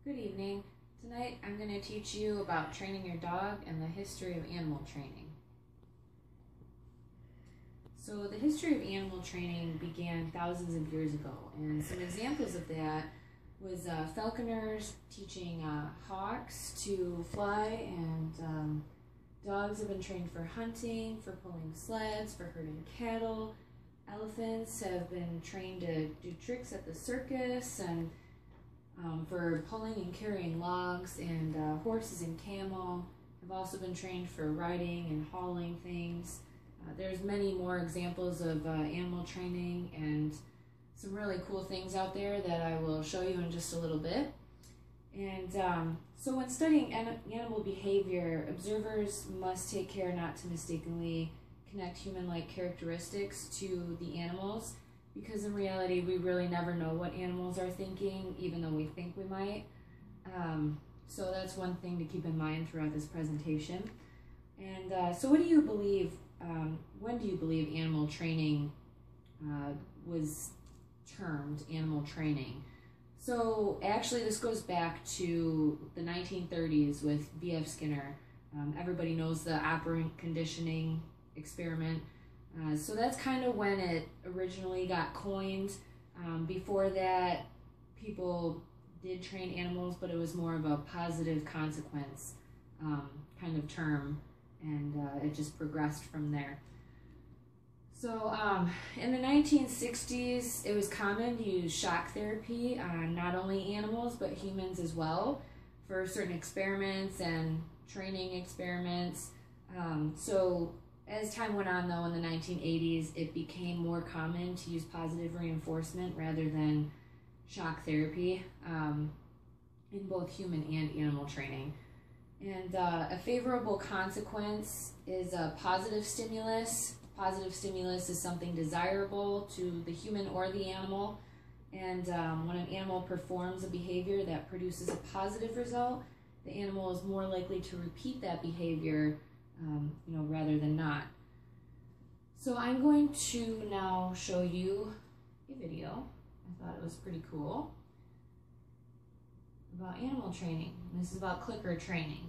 Good evening. Tonight I'm going to teach you about training your dog and the history of animal training. So the history of animal training began thousands of years ago, and some examples of that was falconers teaching hawks to fly, and dogs have been trained for hunting, for pulling sleds, for herding cattle. Elephants have been trained to do tricks at the circus, and for pulling and carrying logs, and horses and camel have also been trained for riding and hauling things. There's many more examples of animal training and some really cool things out there that I will show you in just a little bit. And so when studying animal behavior, observers must take care not to mistakenly connect human-like characteristics to the animals, because in reality we really never know what animals are thinking, even though we think we might. So that's one thing to keep in mind throughout this presentation. And so what do you believe, when do you believe animal training was termed animal training? So actually this goes back to the 1930s with B.F. Skinner. Everybody knows the operant conditioning experiment. So that's kind of when it originally got coined. Before that, people did train animals, but it was more of a positive consequence kind of term, and it just progressed from there. So in the 1960s, it was common to use shock therapy on not only animals, but humans as well, for certain experiments and training experiments. So as time went on, though, in the 1980s, it became more common to use positive reinforcement rather than shock therapy in both human and animal training. And a favorable consequence is a positive stimulus. Positive stimulus is something desirable to the human or the animal. And when an animal performs a behavior that produces a positive result, the animal is more likely to repeat that behavior rather than not. So I'm going to now show you a video. I thought it was pretty cool about animal training. This is about clicker training.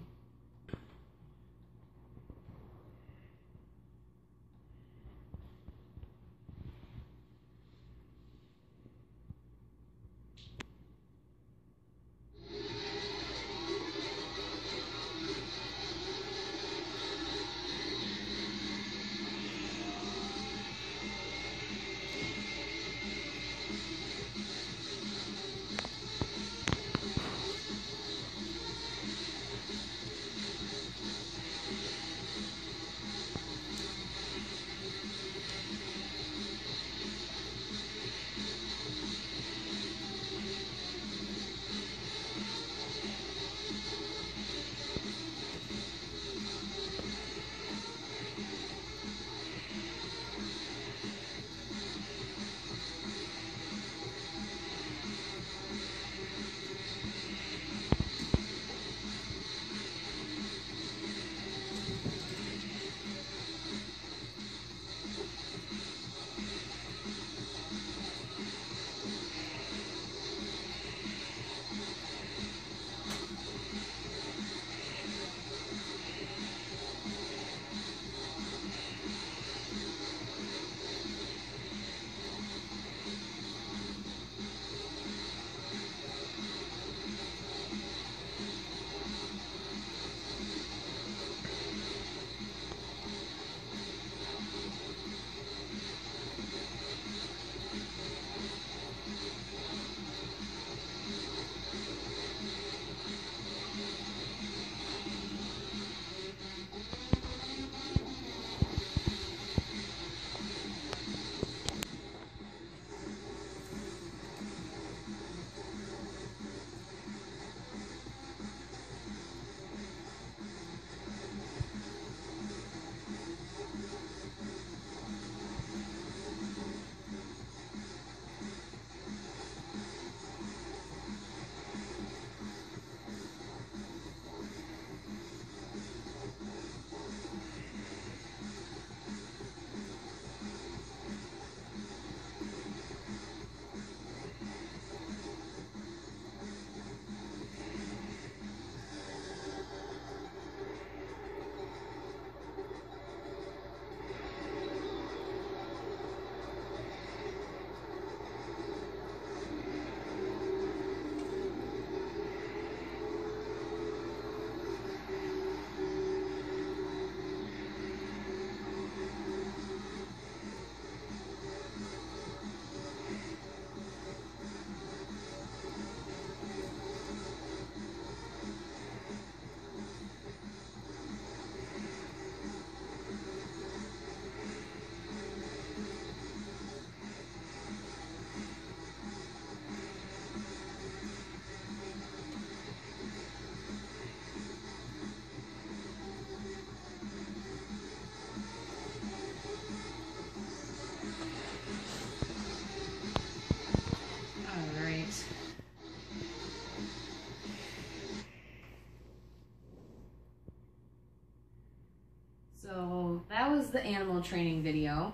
was the animal training video.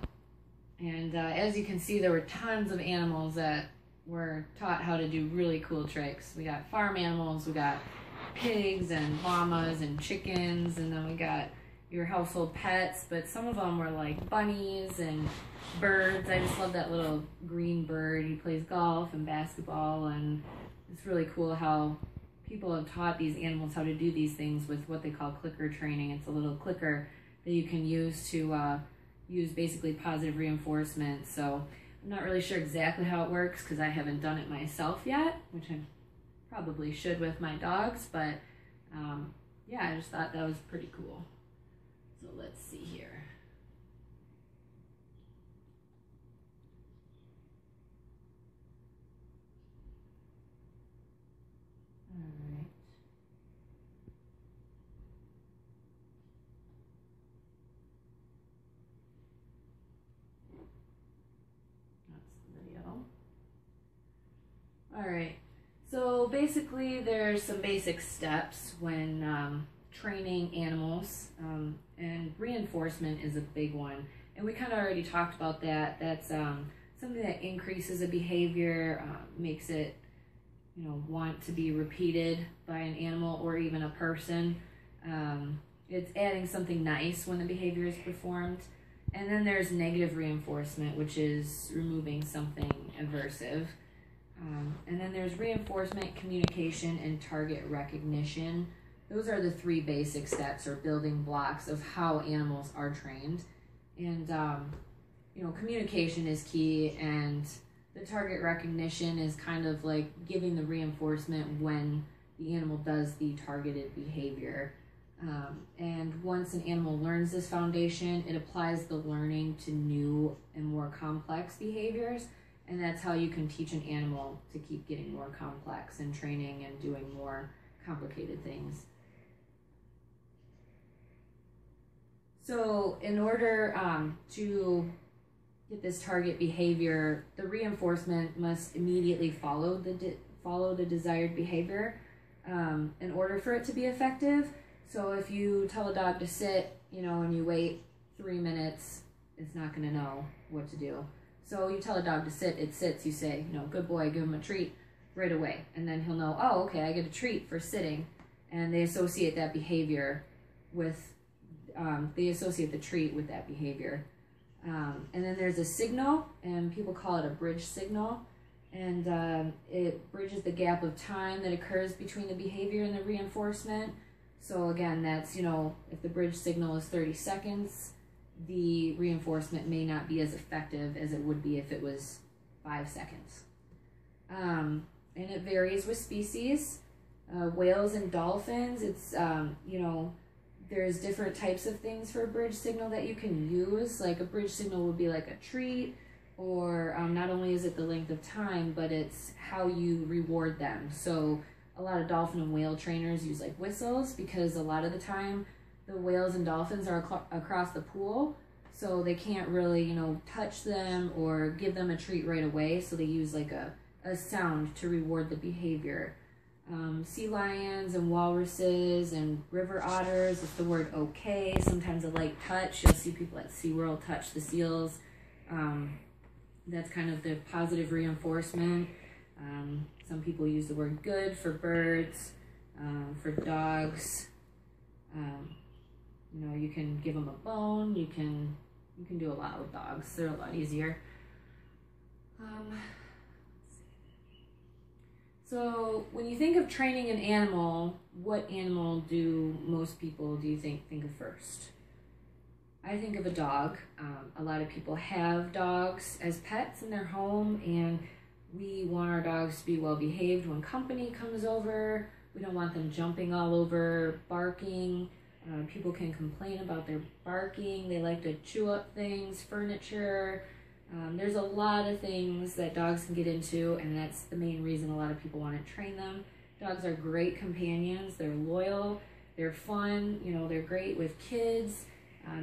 And as you can see, there were tons of animals that were taught how to do really cool tricks. We got farm animals, we got pigs and llamas and chickens, and then we got your household pets, but some of them were like bunnies and birds. I just love that little green bird. He plays golf and basketball, and it's really cool how people have taught these animals how to do these things with what they call clicker training. It's a little clicker that you can use to use basically positive reinforcement. So I'm not really sure exactly how it works because I haven't done it myself yet, which I probably should with my dogs, but yeah, I just thought that was pretty cool. So let's see here. All right. That's the video. All right. So basically there's some basic steps when training animals, and reinforcement is a big one. And we kind of already talked about that. That's something that increases a behavior, makes it, want to be repeated by an animal or even a person. It's adding something nice when the behavior is performed. And then there's negative reinforcement, which is removing something aversive. And then there's reinforcement, communication, and target recognition. Those are the three basic steps or building blocks of how animals are trained. And, communication is key, and the target recognition is kind of like giving the reinforcement when the animal does the targeted behavior. And once an animal learns this foundation, it applies the learning to new and more complex behaviors. And that's how you can teach an animal to keep getting more complex and training and doing more complicated things. So in order to get this target behavior, the reinforcement must immediately follow the desired behavior in order for it to be effective. So if you tell a dog to sit, and you wait 3 minutes, it's not going to know what to do. So you tell a dog to sit, it sits, you say, good boy, give him a treat right away. And then he'll know, oh, okay, I get a treat for sitting. And they associate that behavior with, they associate the treat with that behavior. And then there's a signal, and people call it a bridge signal. And it bridges the gap of time that occurs between the behavior and the reinforcement. So again, that's, if the bridge signal is 30 seconds, the reinforcement may not be as effective as it would be if it was 5 seconds. And it varies with species. Whales and dolphins, it's, there's different types of things for a bridge signal that you can use. Like a bridge signal would be like a treat, or not only is it the length of time, but it's how you reward them. So a lot of dolphin and whale trainers use like whistles, because a lot of the time the whales and dolphins are across the pool, so they can't really, touch them or give them a treat right away, so they use like a sound to reward the behavior. Sea lions and walruses and river otters, it's the word okay. Sometimes a light touch, you'll see people at SeaWorld touch the seals. That's kind of the positive reinforcement. Some people use the word good for birds, for dogs. You can give them a bone. You can do a lot with dogs. They're a lot easier. So when you think of training an animal, what animal do most people, do you think of first? I think of a dog. A lot of people have dogs as pets in their home, and we want our dogs to be well behaved when company comes over. We don't want them jumping all over, barking. People can complain about their barking. They like to chew up things, furniture. There's a lot of things that dogs can get into, and that's the main reason a lot of people want to train them. Dogs are great companions. They're loyal. They're fun. They're great with kids.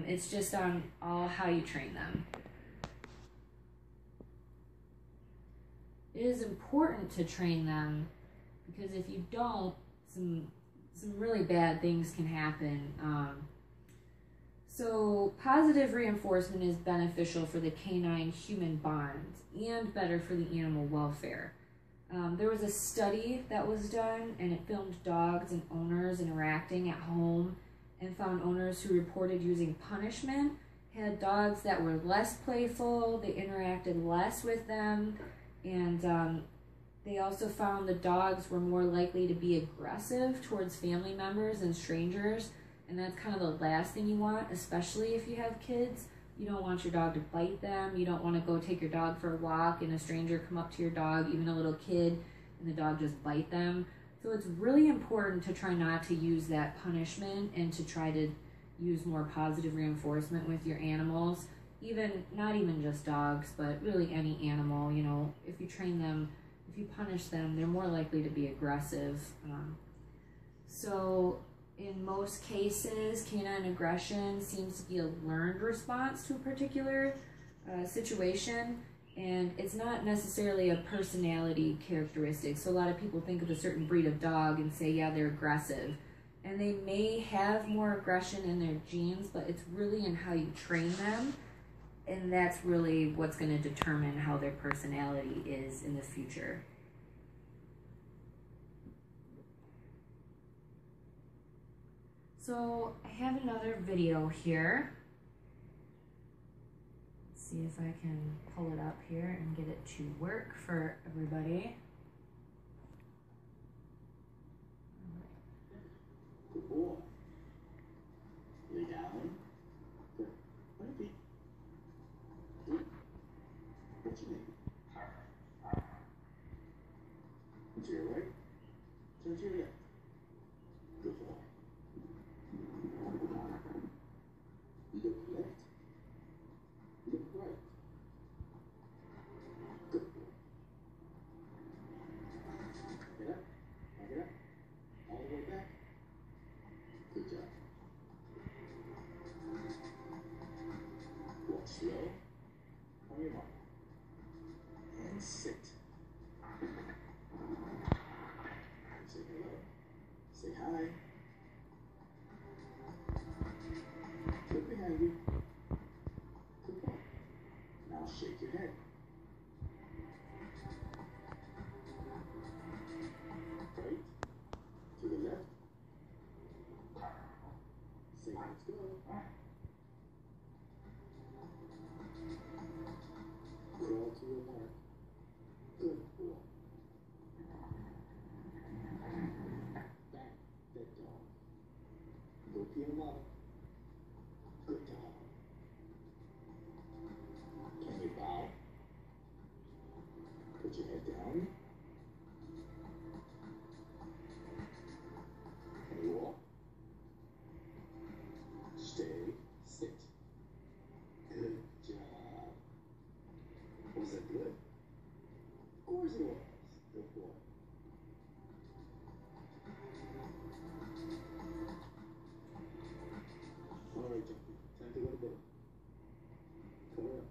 It's just on all how you train them. It is important to train them, because if you don't, some really bad things can happen. So positive reinforcement is beneficial for the canine-human bond and better for the animal welfare. There was a study that was done, and it filmed dogs and owners interacting at home and found owners who reported using punishment had dogs that were less playful, they interacted less with them, and they also found the dogs were more likely to be aggressive towards family members and strangers, and that's kind of the last thing you want, especially if you have kids. You don't want your dog to bite them. You don't want to go take your dog for a walk and a stranger come up to your dog, even a little kid, and the dog just bite them. So it's really important to try not to use that punishment and to try to use more positive reinforcement with your animals. Not even just dogs, but really any animal. You know, if you train them, if you punish them, they're more likely to be aggressive. So in most cases, canine aggression seems to be a learned response to a particular situation, and it's not necessarily a personality characteristic. So a lot of people think of a certain breed of dog and say, yeah, they're aggressive. And they may have more aggression in their genes, but it's really in how you train them, and that's really what's going to determine how their personality is in the future. So I have another video here. Let's see if I can pull it up here and get it to work for everybody. Good boy. Lay down. Good. Let it be. Good. What's your name? To your right. Turn to your left. Good boy. Look left. Look right. Good boy. Get up. Back it up. All the way back. Good job. Walk slow. On your mark. And sit. Say hello. Say hi. Look behind you. Good boy. Now shake your head. Right. To the left. Say let's go. Crawl to your mark. Good boy. Back that dog. Go pee him out. Good dog. Can you bow? Put your head down. Can you walk? Stay, sit. Good job. Was that good? Of course it was. Good boy. All right, Jumpy. Time to go to bed. Cover up.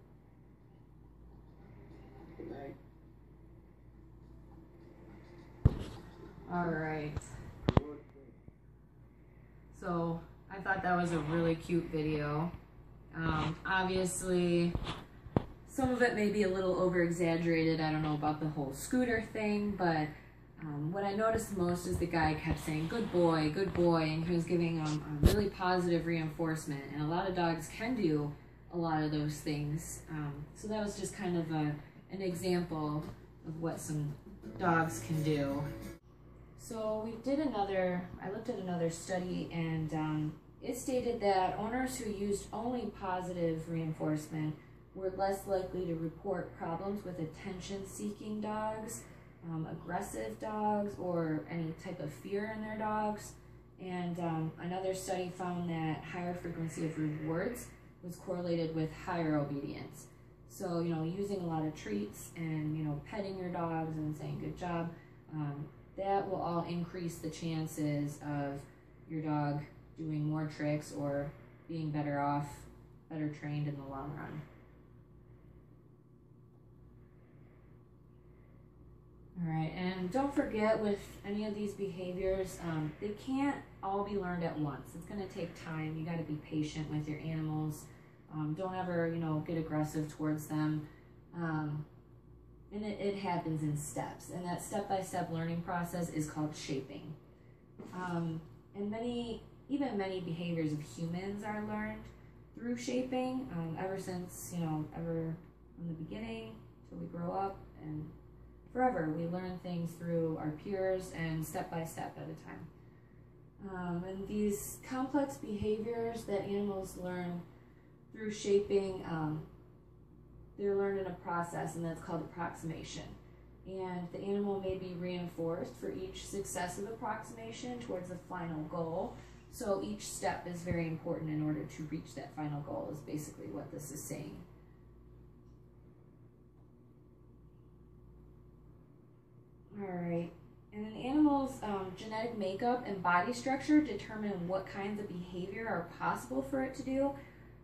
Good night. All right. So I thought that was a really cute video. Obviously, some of it may be a little over-exaggerated. I don't know about the whole scooter thing, but what I noticed most is the guy kept saying, good boy, and he was giving a really positive reinforcement, and a lot of dogs can do a lot of those things. So that was just kind of an example of what some dogs can do. So I looked at another study, and it stated that owners who used only positive reinforcement were less likely to report problems with attention-seeking dogs, aggressive dogs, or any type of fear in their dogs. And another study found that higher frequency of rewards was correlated with higher obedience. So, using a lot of treats and, petting your dogs and saying good job, that will all increase the chances of your dog doing more tricks or being better trained in the long run. All right, and don't forget with any of these behaviors, they can't all be learned at once. It's going to take time. You got to be patient with your animals. Don't ever, get aggressive towards them. And it happens in steps, and that step-by-step learning process is called shaping. And many behaviors of humans are learned through shaping, ever since, ever from the beginning till we grow up, and forever. We learn things through our peers and step-by-step at a time. And these complex behaviors that animals learn through shaping, they're learned in a process, and that's called approximation. And the animal may be reinforced for each successive approximation towards the final goal. So each step is very important in order to reach that final goal, is basically what this is saying. Alright, and an animal's genetic makeup and body structure determine what kinds of behavior are possible for it to do.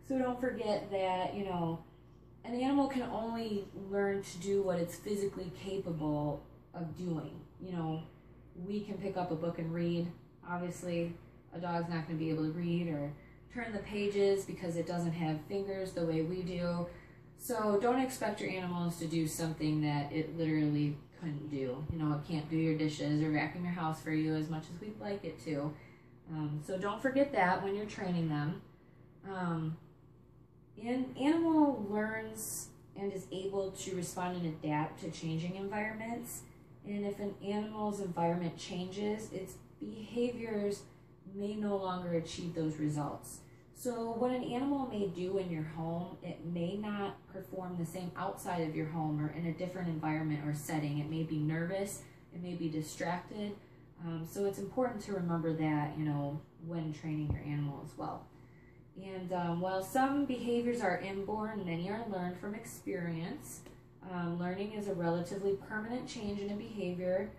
So don't forget that, an animal can only learn to do what it's physically capable of doing. We can pick up a book and read. Obviously, a dog's not going to be able to read or turn the pages because it doesn't have fingers the way we do. So don't expect your animals to do something that it literally couldn't do. It can't do your dishes or vacuum your house for you as much as we'd like it to. So don't forget that when you're training them. An animal learns and is able to respond and adapt to changing environments. And if an animal's environment changes, its behaviors may no longer achieve those results. So what an animal may do in your home, it may not perform the same outside of your home or in a different environment or setting. It may be nervous, it may be distracted. So it's important to remember that, when training your animal as well. And while some behaviors are inborn, many are learned from experience. Learning is a relatively permanent change in a behavior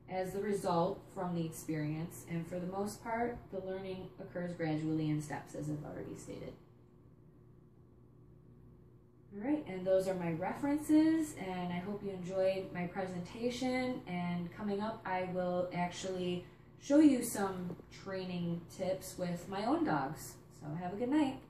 as the result from the experience, and for the most part, the learning occurs gradually in steps, as I've already stated. All right, and those are my references, and I hope you enjoyed my presentation, and coming up, I will actually show you some training tips with my own dogs. So have a good night.